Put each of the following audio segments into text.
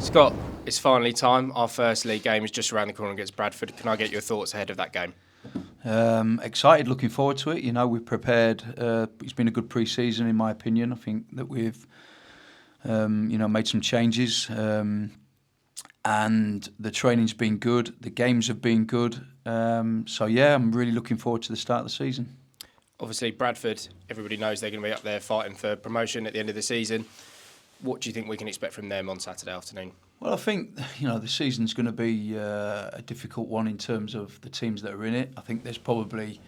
Scott, it's finally time. Our first league game is just around the corner against Bradford. Can I get your thoughts ahead of that game? Excited, looking forward to it. We've prepared. It's been a good pre-season, in my opinion. I think that we've, made some changes, and the training's been good. The games have been good. I'm really looking forward to the start of the season. Obviously, Bradford, everybody knows they're going to be up there fighting for promotion at the end of the season. What do you think we can expect from them on Saturday afternoon? Well, I think, the season's going to be a difficult one in terms of the teams that are in it. I think there's probably,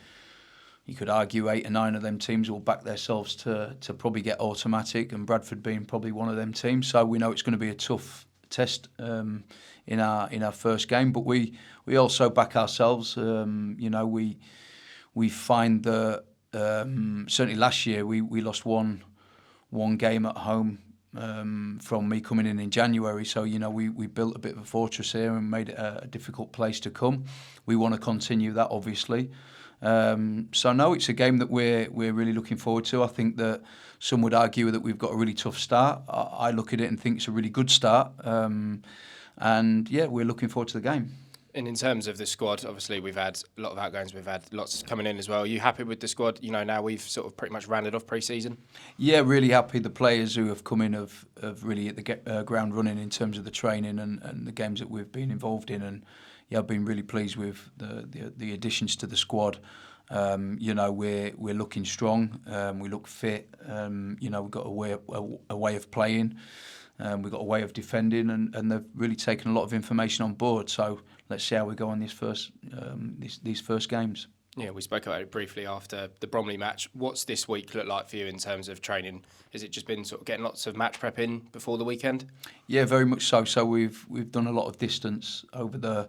you could argue, 8 or 9 of them teams will back themselves to probably get automatic, and Bradford being probably one of them teams. So we know it's going to be a tough test in our first game, but we also back ourselves. We find that certainly last year we lost one game at home. From me coming in January, so we built a bit of a fortress here and made it a difficult place to come. We want to continue that, obviously. No, it's a game that we're really looking forward to. I think that some would argue that we've got a really tough start. I look at it and think it's a really good start, we're looking forward to the game. And in terms of the squad, obviously we've had a lot of outgoings, we've had lots coming in as well. Are you happy with the squad? Now we've sort of pretty much rounded off pre-season. Yeah, really happy. The players who have come in have really hit the ground running in terms of the training and the games that we've been involved in. And I've been really pleased with the additions to the squad. We're looking strong. We look fit. We've got a way of playing. We've got a way of defending, and they've really taken a lot of information on board. So let's see how we go on these first games. Yeah, we spoke about it briefly after the Bromley match. What's this week look like for you in terms of training? Has it just been sort of getting lots of match prep in before the weekend? Yeah, very much so. So we've done a lot of distance over the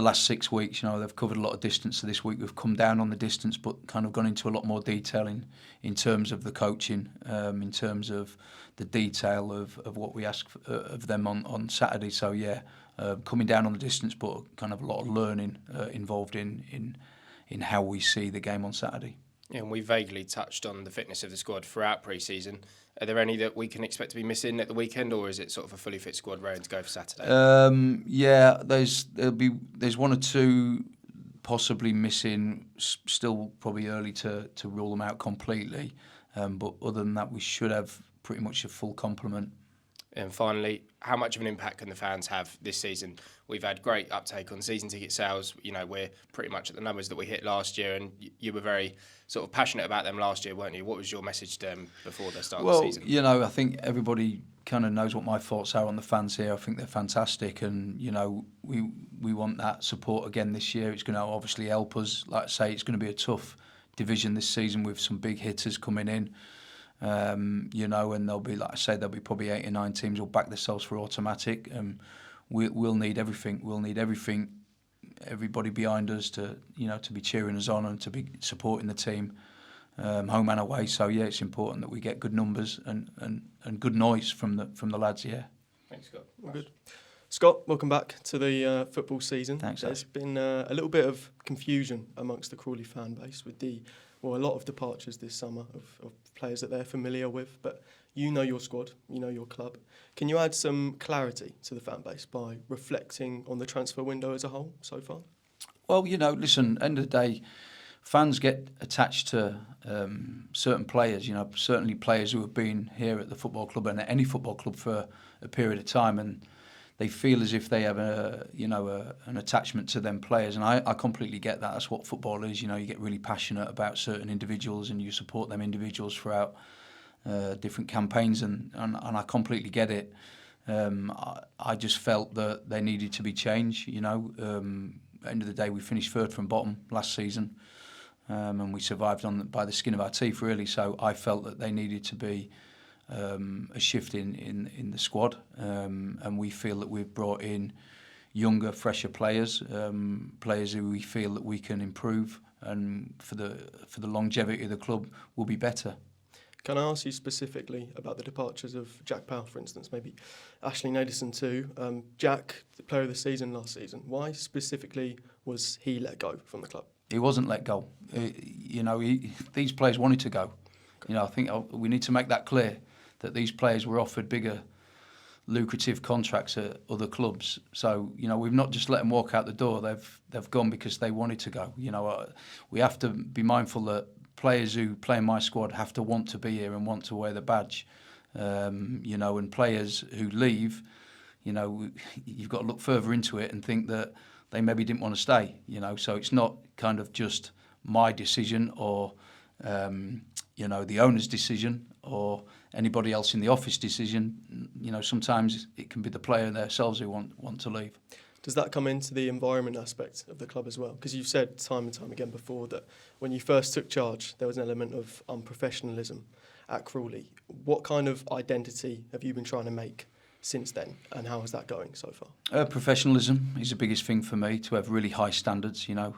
last 6 weeks. They've covered a lot of distance. So this week we've come down on the distance, but kind of gone into a lot more detail in terms of the coaching, in terms of the detail of what we ask of them on Saturday. So coming down on the distance, but kind of a lot of learning involved in how we see the game on Saturday. Yeah, and we vaguely touched on the fitness of the squad throughout pre-season. Are there any that we can expect to be missing at the weekend, or is it sort of a fully fit squad ready to go for Saturday? There's 1 or 2 possibly missing. Still probably early to rule them out completely. But other than that, we should have pretty much a full complement. And finally, how much of an impact can the fans have this season? We've had great uptake on season ticket sales. We're pretty much at the numbers that we hit last year, and you were very sort of passionate about them last year, weren't you? What was your message to them before the start of the season? Well, I think everybody kind of knows what my thoughts are on the fans here. I think they're fantastic, and we want that support again this year. It's going to obviously help us. Like I say, it's going to be a tough division this season with some big hitters coming in. And there'll be, like I say, there'll be probably 8 or 9 teams who'll back themselves for automatic. We'll need everything. We'll need everything, everybody behind us to be cheering us on and to be supporting the team, home and away. So it's important that we get good numbers and good noise from the lads. Yeah. Thanks, Scott. Good. Scott, welcome back to the football season. Thanks. There's been a little bit of confusion amongst the Crawley fan base with a lot of departures this summer of players that they're familiar with, but you know your squad, you know your club. Can you add some clarity to the fan base by reflecting on the transfer window as a whole so far? Well, listen, end of the day, fans get attached to certain players, certainly players who have been here at the football club and at any football club for a period of time, and they feel as if they have an attachment to them players, and I completely get that. That's what football is. You get really passionate about certain individuals and you support them individuals throughout different campaigns, and I completely get it. I just felt that they needed to be changed. End of the day, we finished 3rd from bottom last season, and we survived by the skin of our teeth, really. So I felt that they needed to be a shift in the squad, and we feel that we've brought in younger, fresher players, players who we feel that we can improve, and for the longevity of the club will be better. Can I ask you specifically about the departures of Jack Powell, for instance, maybe Ashley Naderson too? Jack, the player of the season last season, why specifically was he let go from the club? He wasn't let go. These players wanted to go. I think we need to make that clear, that these players were offered bigger lucrative contracts at other clubs. So, we've not just let them walk out the door. They've gone because they wanted to go. We have to be mindful that players who play in my squad have to want to be here and want to wear the badge. And players who leave, you've got to look further into it and think that they maybe didn't want to stay. So it's not kind of just my decision or the owner's decision or anybody else in the office decision. Sometimes it can be the player themselves who want to leave. Does that come into the environment aspect of the club as well? Because you've said time and time again before that when you first took charge, there was an element of unprofessionalism at Crawley. What kind of identity have you been trying to make since then, and how is that going so far? Professionalism is the biggest thing for me, to have really high standards. I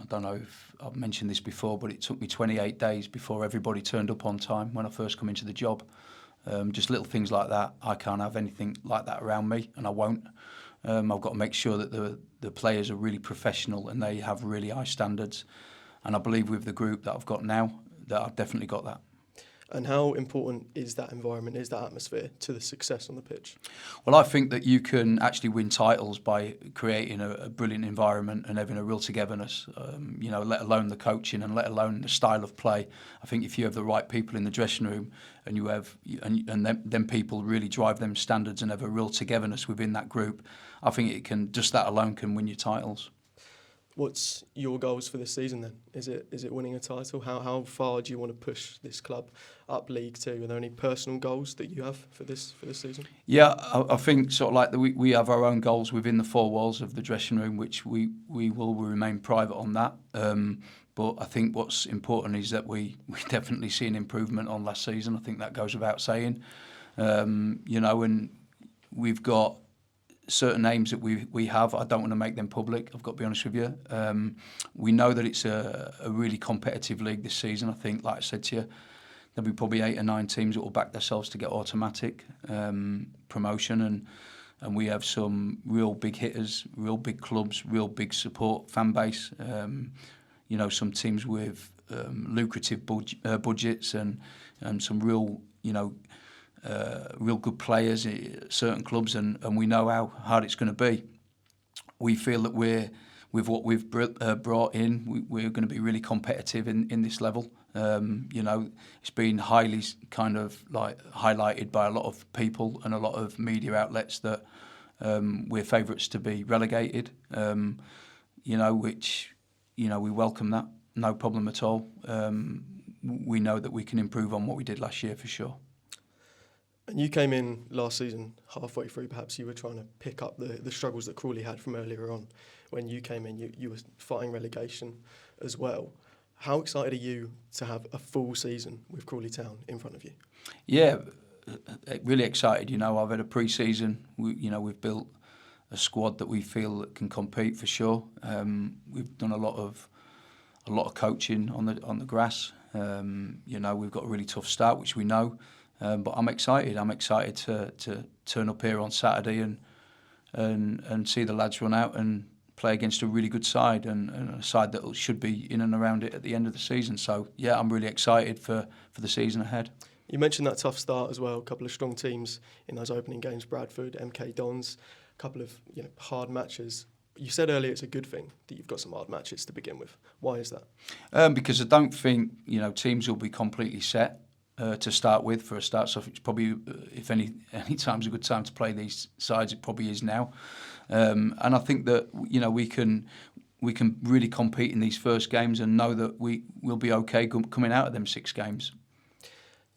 don't know if I've mentioned this before, but it took me 28 days before everybody turned up on time when I first come into the job. Just little things like that. I can't have anything like that around me, and I won't. I've got to make sure that the players are really professional and they have really high standards. And I believe with the group that I've got now, that I've definitely got that. And how important is that environment, is that atmosphere to the success on the pitch? Well, I think that you can actually win titles by creating a brilliant environment and having a real togetherness, let alone the coaching and let alone the style of play. I think if you have the right people in the dressing room and you have them people really drive them standards and have a real togetherness within that group, I think just that alone can win you titles. What's your goals for this season then? Is it winning a title? How far do you want to push this club up League Two? Are there any personal goals that you have for this season? Yeah, I think sort of like we have our own goals within the four walls of the dressing room, which we will remain private on that. But I think what's important is that we definitely see an improvement on last season. I think that goes without saying. And we've got certain aims that we have. I don't want to make them public, I've got to be honest with you. We know that it's a really competitive league this season. I think, like I said to you, there'll be probably 8 or 9 teams that will back themselves to get automatic promotion, and we have some real big hitters, real big clubs, real big support fan base. Some teams with lucrative budgets and some real, real good players at certain clubs, and we know how hard it's going to be. We feel that with what we've brought in, we're going to be really competitive in this level. It's been highly kind of like highlighted by a lot of people and a lot of media outlets that we're favourites to be relegated. Which we welcome that, no problem at all. We know that we can improve on what we did last year for sure. And you came in last season, halfway through, perhaps you were trying to pick up the struggles that Crawley had from earlier on. When you came in, you were fighting relegation as well. How excited are you to have a full season with Crawley Town in front of you? Yeah, really excited. I've had a pre-season. We've built a squad that we feel that can compete for sure. We've done a lot of coaching on the grass. We've got a really tough start, which we know. But I'm excited. I'm excited to turn up here on Saturday and see the lads run out and play against a really good side and a side that should be in and around it at the end of the season. So, yeah, I'm really excited for the season ahead. You mentioned that tough start as well, a couple of strong teams in those opening games, Bradford, MK Dons, a couple of hard matches. You said earlier it's a good thing that you've got some hard matches to begin with. Why is that? Because I don't think teams will be completely set to start with for a start. So it's probably, if any time's a good time to play these sides, it probably is now. And I think that we can really compete in these first games and know that we will be okay coming out of them 6 games.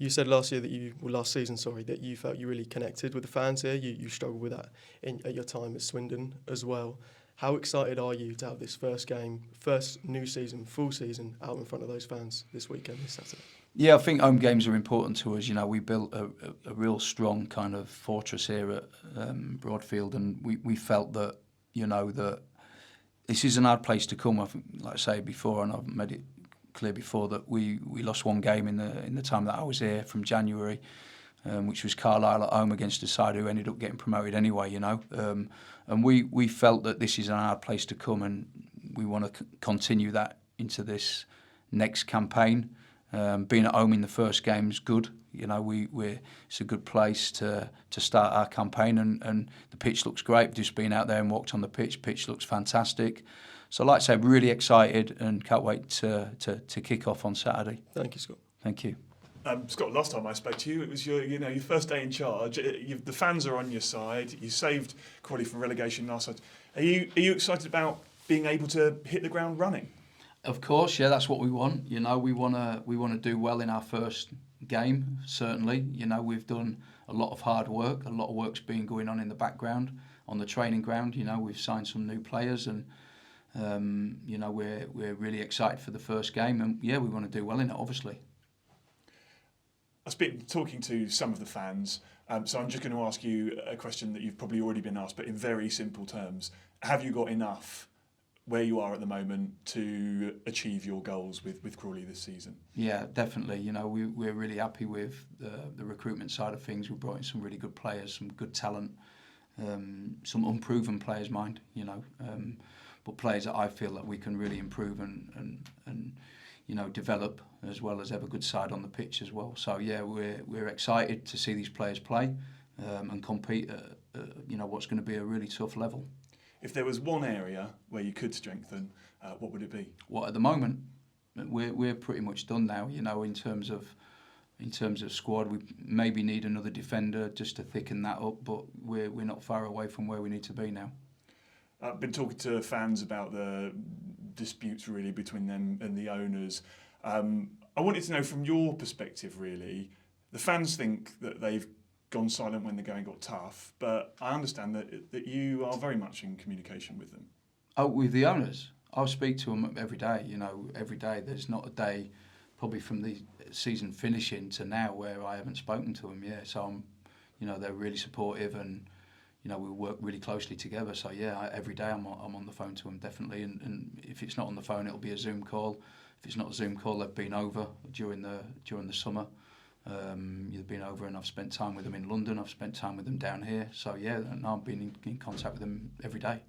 You said last season that you felt you really connected with the fans here. You struggled with that at your time at Swindon as well. How excited are you to have this first game, first new season, full season out in front of those fans this weekend, this Saturday? Yeah, I think home games are important to us. We built a real strong kind of fortress here at Broadfield, and we felt that that this is an hard place to come. I think, like I say before, and I've made it clear before, that we lost 1 game in the time that I was here from January, which was Carlisle at home against a side who ended up getting promoted anyway. And we felt that this is an hard place to come, and we want to continue that into this next campaign. Being at home in the first game is good. You know, it's a good place to start our campaign, and the pitch looks great. Just been out there and walked on the pitch. Pitch looks fantastic. So, like I say, really excited and can't wait to kick off on Saturday. Thank you, Scott. Thank you. Scott, last time I spoke to you, it was your first day in charge. The fans are on your side. You saved Crawley from relegation last night. Are you excited about being able to hit the ground running? Of course, yeah, that's what we want. You know, we want to do well in our first game. Certainly, you know, we've done a lot of hard work. A lot of work's been going on in the background on the training ground. You know, we've signed some new players, and you know, we're really excited for the first game, and yeah, we want to do well in it, obviously. I've been talking to some of the fans, so I'm just going to ask you a question that you've probably already been asked, but in very simple terms. Have you got enough where you are at the moment to achieve your goals with Crawley this season? Yeah, definitely. You know, we're really happy with the recruitment side of things. We've brought in some really good players, some good talent, some unproven players, mind, you know, but players that I feel that we can really improve and you know, develop, as well as have a good side on the pitch as well. So yeah, we're excited to see these players play and compete at you know, what's going to be a really tough level. If there was one area where you could strengthen, what would it be? Well, at the moment, we're pretty much done now. You know, in terms of squad, we maybe need another defender just to thicken that up, but we're not far away from where we need to be now. I've been talking to fans about the disputes really between them and the owners. I wanted to know from your perspective, really, the fans think that they've gone silent when the going got tough, but I understand that you are very much in communication with them. Oh, with the owners? I'll speak to them every day. You know, every day. There's not a day, probably from the season finishing to now, where I haven't spoken to them. Yeah, so you know, they're really supportive, and you know, we work really closely together. So yeah, every day I'm on the phone to them, definitely. And if it's not on the phone, it'll be a Zoom call. If it's not a Zoom call, they've been over during the summer. They've been over, and I've spent time with them in London. I've spent time with them down here. So yeah, and I've been in contact with them every day.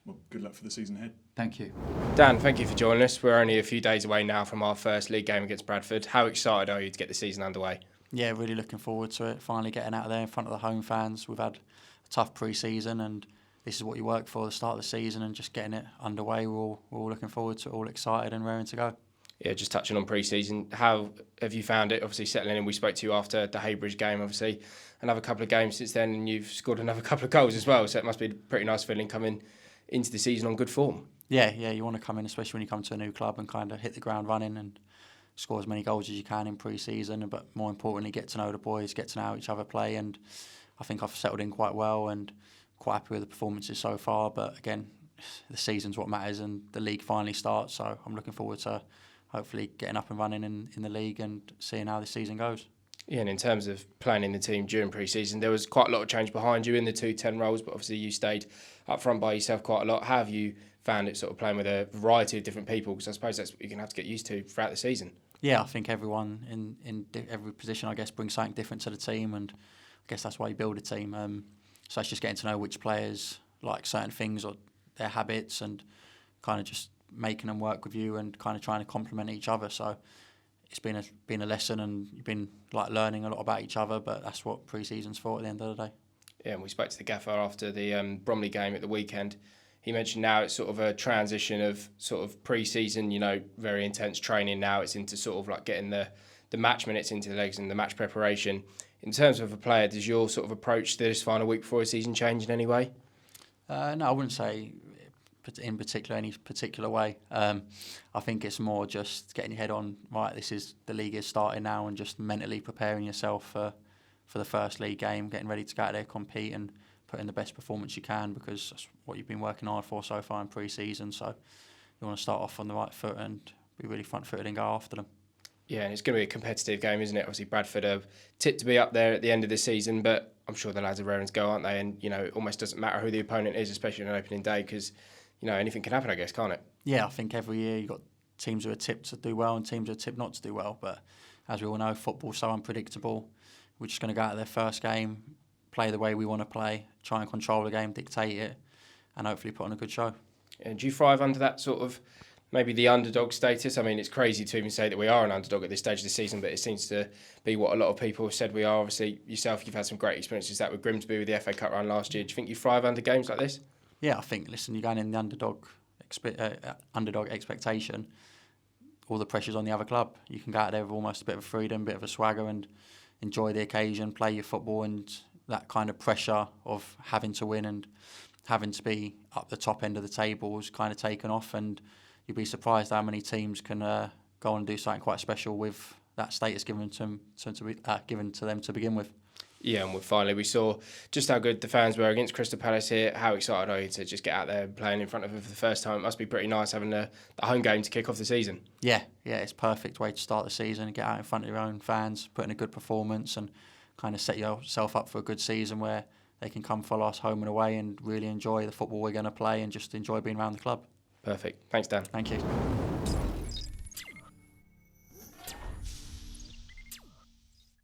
Well, good luck for the season ahead. Thank you. Dan, thank you for joining us. We're only a few days away now from our first league game against Bradford. How excited are you to get the season underway? Yeah, really looking forward to it. Finally getting out of there in front of the home fans. We've had a tough pre-season, and this is what you work for, the start of the season, and just getting it underway. We're all looking forward to it, all excited and raring to go. Yeah, just touching on pre-season, how have you found it? Obviously settling in, we spoke to you after the Haybridge game, obviously. Another couple of games since then, and you've scored another couple of goals as well, so it must be a pretty nice feeling coming into the season on good form. Yeah, you want to come in, especially when you come to a new club, and kind of hit the ground running and score as many goals as you can in pre-season, but more importantly, get to know the boys, get to know how each other play, and I think I've settled in quite well and quite happy with the performances so far. But again, the season's what matters, and the league finally starts, so I'm looking forward to hopefully getting up and running in the league and seeing how this season goes. Yeah, and in terms of planning the team during pre-season, there was quite a lot of change behind you in the 2-10 roles, but obviously you stayed up front by yourself quite a lot. How have you found it sort of playing with a variety of different people? Because I suppose that's what you're going to have to get used to throughout the season. Yeah, I think everyone in every position, I guess, brings something different to the team, and I guess that's why you build a team. So it's just getting to know which players like certain things or their habits, and kind of just making them work with you and kind of trying to complement each other. So it's been a lesson, and you've been like learning a lot about each other, but that's what pre-season's for at the end of the day. Yeah, and we spoke to the gaffer after the Bromley game at the weekend. He mentioned now it's sort of a transition of sort of pre-season, you know, very intense training. Now it's into sort of like getting the match minutes into the legs and the match preparation. In terms of a player, does your sort of approach to this final week before a season change in any way? No, I wouldn't say in particular any particular way. I think it's more just getting your head on, right, the league is starting now, and just mentally preparing yourself for the first league game, getting ready to go out there, compete and put in the best performance you can, because that's what you've been working hard for so far in pre-season. So you want to start off on the right foot and be really front-footed and go after them. Yeah, and it's going to be a competitive game, isn't it? Obviously, Bradford are tipped to be up there at the end of the season, but I'm sure the lads are raring to go, aren't they? And, you know, it almost doesn't matter who the opponent is, especially on an opening day, because, you know, anything can happen, I guess, can't it? Yeah, I think every year you've got teams who are tipped to do well and teams who are tipped not to do well. But as we all know, football's so unpredictable. We're just going to go out of their first game, play the way we want to play, try and control the game, dictate it, and hopefully put on a good show. And do you thrive under that sort of maybe the underdog status. I mean, it's crazy to even say that we are an underdog at this stage of the season, but it seems to be what a lot of people have said we are. Obviously, yourself, you've had some great experiences that with Grimsby with the FA Cup run last year. Do you think you thrive under games like this? Yeah, I think, listen, you're going in the underdog expectation. All the pressure's on the other club. You can go out there with almost a bit of freedom, a bit of a swagger, and enjoy the occasion, play your football, and that kind of pressure of having to win and having to be up the top end of the table is kind of taken off, and you'd be surprised how many teams can go on and do something quite special with that status given to them to begin with. Yeah, and finally we saw just how good the fans were against Crystal Palace here. How excited are you to just get out there and playing in front of them for the first time? It must be pretty nice having the home game to kick off the season. Yeah, it's a perfect way to start the season. Get out in front of your own fans, put in a good performance, and kind of set yourself up for a good season where they can come follow us home and away and really enjoy the football we're going to play and just enjoy being around the club. Perfect. Thanks, Dan. Thank you.